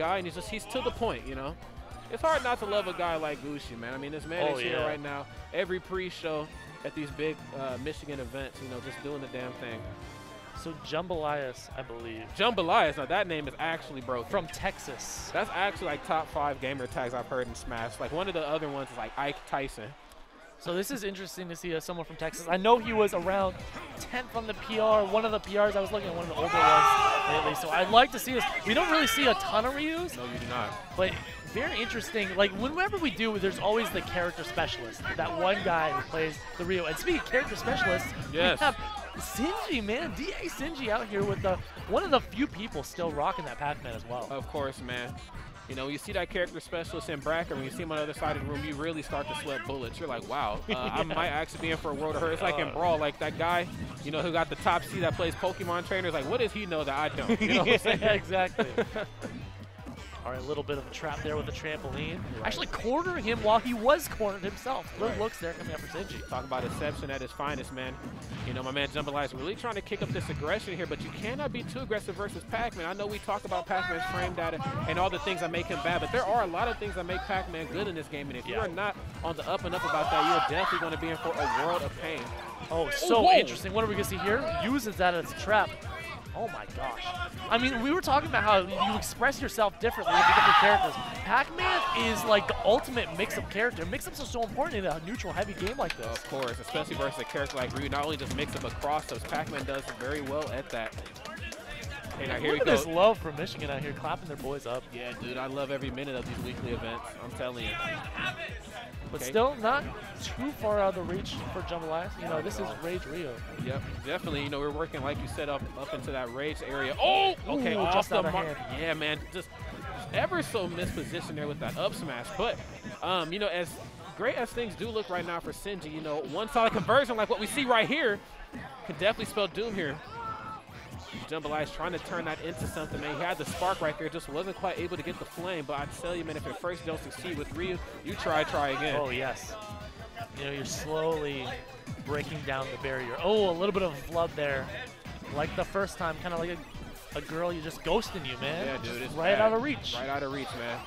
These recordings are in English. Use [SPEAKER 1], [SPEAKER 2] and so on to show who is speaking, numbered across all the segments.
[SPEAKER 1] guy, and he's to the point, you know. It's hard not to love a guy like Gooshi, man. I mean, this man is here right now. Every pre-show at these big Michigan events, you know, just doing the damn thing.
[SPEAKER 2] So Jumbolias, I believe.
[SPEAKER 1] Jumbolias, now that name is actually broken.
[SPEAKER 2] From Texas.
[SPEAKER 1] That's actually like top 5 gamer tags I've heard in Smash. Like one of the other ones is like Ike Tyson.
[SPEAKER 2] So this is interesting to see someone from Texas. I know he was around 10th on the PR, one of the PRs. I was looking at one of the older ones lately. So I'd like to see this. We don't really see a ton of Ryus.
[SPEAKER 1] No, you do not.
[SPEAKER 2] But very interesting. Like whenever we do, there's always the character specialist. That one guy who plays the Ryu. And speaking of character specialists, we have Sinji, man. DA Sinji out here with one of the few people still rocking that Pac-Man as well.
[SPEAKER 1] Of course, man. You know, you see that character specialist in bracket, when you see him on the other side of the room, you really start to sweat bullets. You're like, wow, I might actually be in for a world of hurt. It's like in Brawl, like that guy, you know, who got the top C that plays Pokemon trainers. Like, what does he know that I don't? You know what I'm saying?
[SPEAKER 2] Yeah, exactly. All right, a little bit of a trap there with the trampoline. Right. Actually cornering him while he was cornered himself. Good looks there coming up for Sinji.
[SPEAKER 1] Talk about deception at his finest, man. You know, my man Jumbolias really trying to kick up this aggression here, but you cannot be too aggressive versus Pac-Man. I know we talk about Pac-Man's frame data and all the things that make him bad, but there are a lot of things that make Pac-Man good in this game, and if you are not on the up and up about that, you're definitely going to be in for a world of pain.
[SPEAKER 2] Oh, so interesting. What are we going to see here? Uses that as a trap. Oh my gosh. I mean, we were talking about how you express yourself differently with the different characters. Pac-Man is like the ultimate mix-up character. Mix-ups are so important in a neutral heavy game like this.
[SPEAKER 1] Of course, especially versus a character like Ryu. Not only just mix-up across those, Pac-Man does very well at that.
[SPEAKER 2] Hey, now here we go. Look at this love for Michigan out here clapping their boys up.
[SPEAKER 1] Yeah, dude, I love every minute of these weekly events. I'm telling you.
[SPEAKER 2] But still not too far out of the reach for Jumbolias. You know, this is Rage Rio.
[SPEAKER 1] Yep, definitely. You know, we're working, like you said, up into that Rage area. Oh, okay,
[SPEAKER 2] ooh, just out of hand.
[SPEAKER 1] Yeah, man, just ever so mispositioned there with that up smash. But, you know, as great as things do look right now for Sinji, you know, one solid conversion like what we see right here could definitely spell doom here. Jumbolias trying to turn that into something, man. He had the spark right there, just wasn't quite able to get the flame. But I tell you, man, if at first you don't succeed with Ryu, you try again.
[SPEAKER 2] Oh, yes. You know, you're slowly breaking down the barrier. Oh, a little bit of flood there. Like the first time, kind of like a girl you just ghosting you, man.
[SPEAKER 1] Yeah, dude. It's
[SPEAKER 2] right out of reach.
[SPEAKER 1] Right out of reach, man.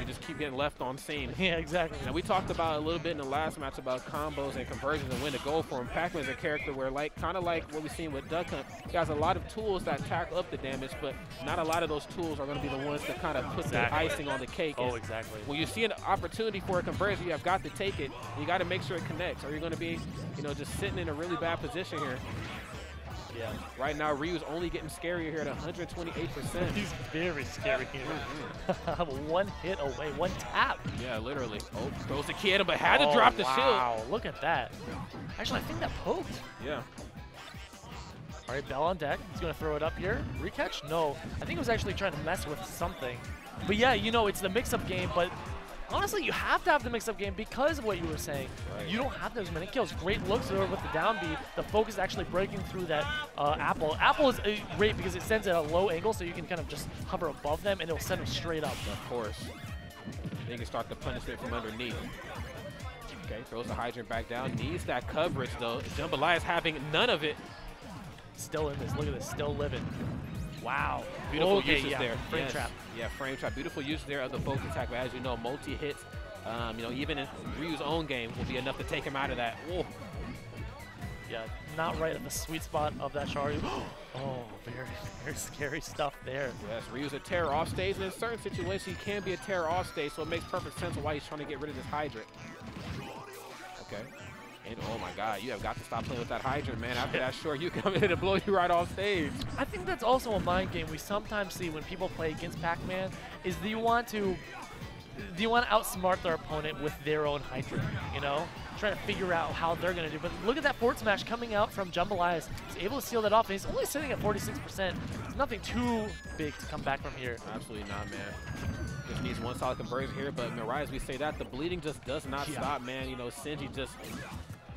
[SPEAKER 1] You just keep getting left on scene.
[SPEAKER 2] Yeah, exactly.
[SPEAKER 1] Now, we talked about a little bit in the last match about combos and conversions and when to go for him. Pac-Man's a character where, like, kind of like what we've seen with Duck Hunt, he has a lot of tools that tackle up the damage, but not a lot of those tools are going to be the ones that kind of put the icing on the cake.
[SPEAKER 2] Oh, exactly.
[SPEAKER 1] When you see an opportunity for a conversion, you have got to take it. You got to make sure it connects, or you're going to be, you know, just sitting in a really bad position here. Yeah. Right now, Ryu's only getting scarier here at 128%.
[SPEAKER 2] He's very scary here. One hit away, one tap.
[SPEAKER 1] Yeah, literally. Oh, throws the kid, but had to drop the shield.
[SPEAKER 2] Wow, look at that. Actually, I think that poked.
[SPEAKER 1] Yeah.
[SPEAKER 2] All right, Bell on deck. He's going to throw it up here. Recatch? No. I think it was actually trying to mess with something. But yeah, you know, it's the mix-up game, but honestly, you have to have the mix-up game because of what you were saying. Right. You don't have those many kills. Great looks there with the down B. The focus actually breaking through that apple. Apple is great because it sends at a low angle, so you can kind of just hover above them, and it'll send them straight up.
[SPEAKER 1] Of course. Then you can start the punishment from underneath. Okay, throws the hydrant back down. Needs that coverage, though. Jumbolias having none of it.
[SPEAKER 2] Still in this. Look at this. Still living. Wow.
[SPEAKER 1] Beautiful uses there.
[SPEAKER 2] Frame trap.
[SPEAKER 1] Yeah, frame trap. Beautiful use there of the focus attack. But as you know, multi-hits, you know, even in Ryu's own game will be enough to take him out of that. Whoa.
[SPEAKER 2] Yeah, not right at the sweet spot of that Shari. Oh, very, very scary stuff there.
[SPEAKER 1] Yes, Ryu's a terror off stage. And in certain situations, he can be a terror off stage, so it makes perfect sense of why he's trying to get rid of this hydrant. Okay. And oh my God, you have got to stop playing with that hydrant, man. After that short, you come in and blow you right off stage.
[SPEAKER 2] I think that's also a mind game we sometimes see when people play against Pac-Man. Is do you want to outsmart their opponent with their own hydrant? You know, trying to figure out how they're gonna do. But look at that forward smash coming out from Jumbolias. He's able to seal that off, and he's only sitting at 46%. It's nothing too big to come back from here.
[SPEAKER 1] Absolutely not, man. Just needs one solid conversion here, but right as we say that, the bleeding just does not stop, man. You know, Sinji just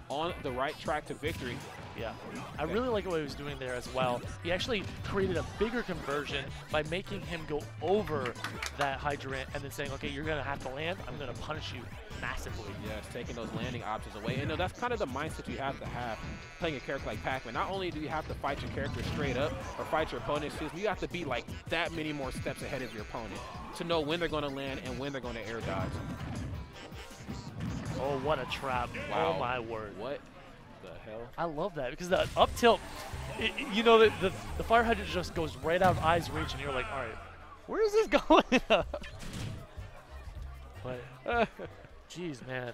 [SPEAKER 1] on the right track to victory.
[SPEAKER 2] Yeah, I really like what he was doing there as well. He actually created a bigger conversion by making him go over that hydrant and then saying, okay, you're going to have to land. I'm going to punish you massively.
[SPEAKER 1] Yes, taking those landing options away. And that's kind of the mindset you have to have playing a character like Pac-Man. Not only do you have to fight your character straight up or fight your opponent, excuse me, you have to be like that many more steps ahead of your opponent to know when they're going to land and when they're going to air dodge.
[SPEAKER 2] Oh, what a trap.
[SPEAKER 1] Wow.
[SPEAKER 2] Oh, my word.
[SPEAKER 1] What the hell?
[SPEAKER 2] I love that because the up tilt, you know, the fire hydrant just goes right out of eye's reach, and you're like, all right, where is this going? But, jeez, man.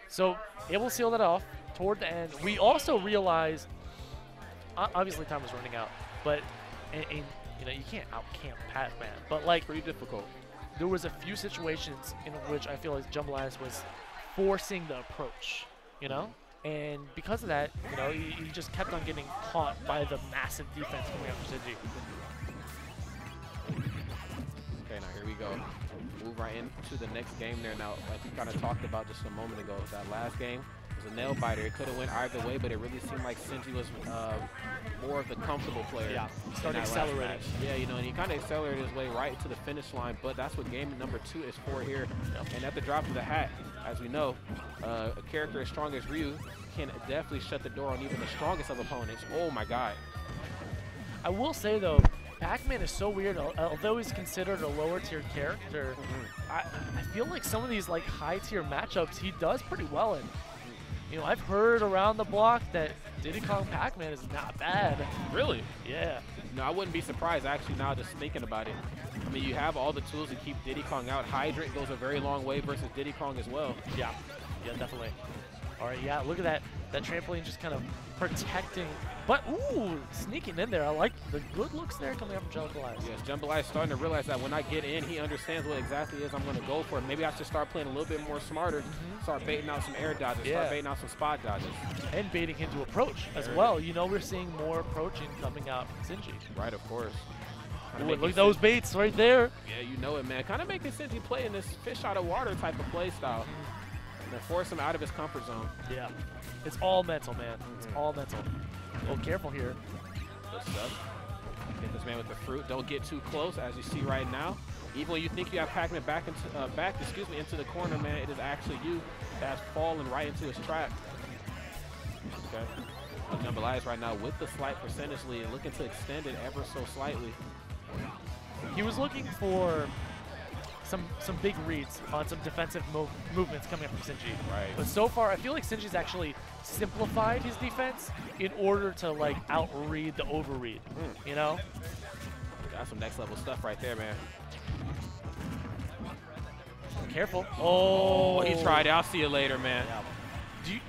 [SPEAKER 2] So, able to seal that off toward the end. We also realized, obviously time was running out, but you know, you can't out-camp Pac-Man, but like,
[SPEAKER 1] Pretty difficult.
[SPEAKER 2] there was a few situations in which I feel like Jumbolias was forcing the approach, you know? And because of that, you know, he just kept on getting caught by the massive defense coming up from Sinji.
[SPEAKER 1] Okay, now here we go. Move right into the next game there. Now, like we kind of talked about just a moment ago, that last game was a nail biter. It could have went either way, but it really seemed like Sinji was more of the comfortable player.
[SPEAKER 2] Yeah, started accelerating.
[SPEAKER 1] Yeah, you know, and he kind of accelerated his way right to the finish line, but that's what game number 2 is for here. Yep. And at the drop of the hat, as we know, a character as strong as Ryu can definitely shut the door on even the strongest of opponents. Oh my God.
[SPEAKER 2] I will say though, Pac-Man is so weird. Although he's considered a lower tier character, I feel like some of these like high tier matchups he does pretty well in. You know, I've heard around the block that Diddy Kong Pac-Man is not bad.
[SPEAKER 1] Really?
[SPEAKER 2] Yeah.
[SPEAKER 1] No, I wouldn't be surprised actually now just thinking about it. I mean, you have all the tools to keep Diddy Kong out. Hydrant goes a very long way versus Diddy Kong as well.
[SPEAKER 2] Yeah. Yeah, definitely. All right, yeah, look at that. That trampoline just kind of protecting. But, ooh, sneaking in there. I like the good looks there coming up from Jumbolias.
[SPEAKER 1] Yes, Jumbolias starting to realize that when I get in, he understands what exactly is I'm going to go for. Maybe I should start playing a little bit more smarter, start baiting out some air dodges, start baiting out some spot dodges.
[SPEAKER 2] And baiting him to approach as well. You know, we're seeing more approaching coming out from Sinji.
[SPEAKER 1] Right, of course.
[SPEAKER 2] Ooh, look at those baits right there.
[SPEAKER 1] Yeah, you know it, man. Kind of making Sinji play in this fish out of water type of play style. And force him out of his comfort zone.
[SPEAKER 2] Yeah. It's all mental, man. It's all mental. Oh, careful here.
[SPEAKER 1] Good stuff. Get this man with the fruit. Don't get too close, as you see right now. Even when you think you have Pac-Man into the corner, man, it is actually you that's fallen right into his trap. Okay. Jumbolias right now with the slight percentage lead, looking to extend it ever so slightly.
[SPEAKER 2] He was looking for some big reads on some defensive movements coming up from Sinji.
[SPEAKER 1] Right.
[SPEAKER 2] But so far, I feel like Sinji's actually simplified his defense in order to like out-read the overread. You know?
[SPEAKER 1] That's some next level stuff right there, man.
[SPEAKER 2] Careful.
[SPEAKER 1] Oh, he tried it. I'll see you later, man.
[SPEAKER 2] Yeah.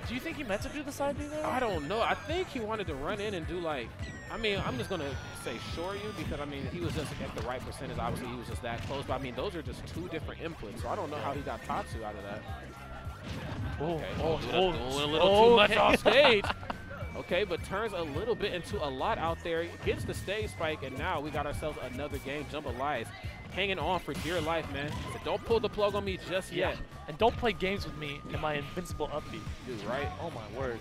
[SPEAKER 2] Do you think he meant to do the side B there?
[SPEAKER 1] I don't know. I think he wanted to run in and do like, I mean, I'm just going to say shore you because, I mean, he was just at the right percentage. Obviously, he was just that close. But, I mean, those are just two different inputs. So I don't know how he got Tatsu out of that. Okay. Doing a little too much off stage. Okay, but turns a little bit into a lot out there. Gets the stage spike, and now we got ourselves another game. Jumbolias hanging on for dear life, man. So don't pull the plug on me just yet.
[SPEAKER 2] And don't play games with me in my invincible upbeat.
[SPEAKER 1] Dude, right?
[SPEAKER 2] Oh, my word.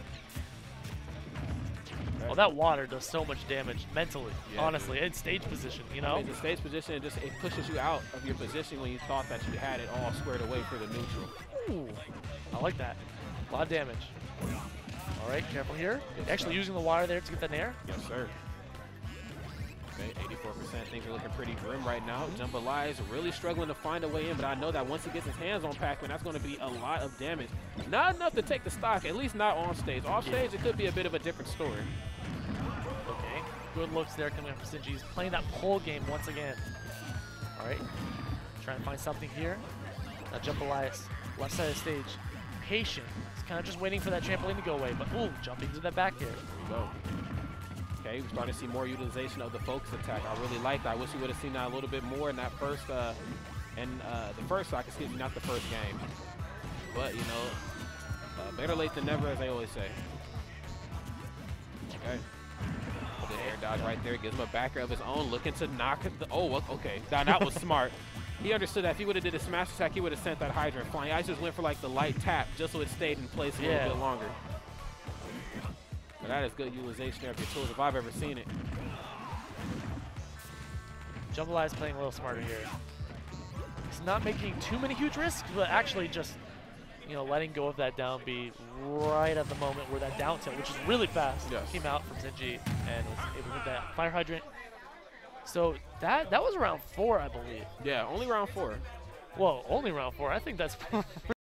[SPEAKER 2] Okay. Well, that water does so much damage mentally, honestly, in stage position, you know?
[SPEAKER 1] I mean, the stage position, it pushes you out of your position when you thought that you had it all squared away for the neutral.
[SPEAKER 2] Ooh, I like that. A lot of damage. All right, careful here. Actually using the water there to get that nair.
[SPEAKER 1] Yes, sir. Okay, 84%. Things are looking pretty grim right now. Jumbolias really struggling to find a way in, but I know that once he gets his hands on Pac-Man, that's going to be a lot of damage. Not enough to take the stock, at least not on stage. Off stage, it could be a bit of a different story.
[SPEAKER 2] Okay, good looks there coming up from Sinji. He's playing that pole game once again. All right, trying to find something here. Now Jumbolias, left side of the stage, patient. He's kind of just waiting for that trampoline to go away, but ooh, jumping to the back here.
[SPEAKER 1] There we go. Okay, we're starting to see more utilization of the focus attack. I really like that. I wish we would have seen that a little bit more in that first, the first stock, excuse me, not the first game. But, you know, better late than never, as they always say. Okay. Good air dodge right there. Gives him a backer of his own, looking to knock it. Okay. Now, that was smart. He understood that if he would have did a smash attack, he would have sent that hydrant flying. I just went for, like, the light tap just so it stayed in place a little bit longer. But that is good utilization of your tools if I've ever seen it.
[SPEAKER 2] Jumbolias playing a little smarter here. He's not making too many huge risks, but actually just, you know, letting go of that down B right at the moment where that down tilt, which is really fast, came out from Sinji and was able to hit that fire hydrant. So that was round 4, I believe.
[SPEAKER 1] Yeah, only round 4.
[SPEAKER 2] Whoa, only round 4. I think that's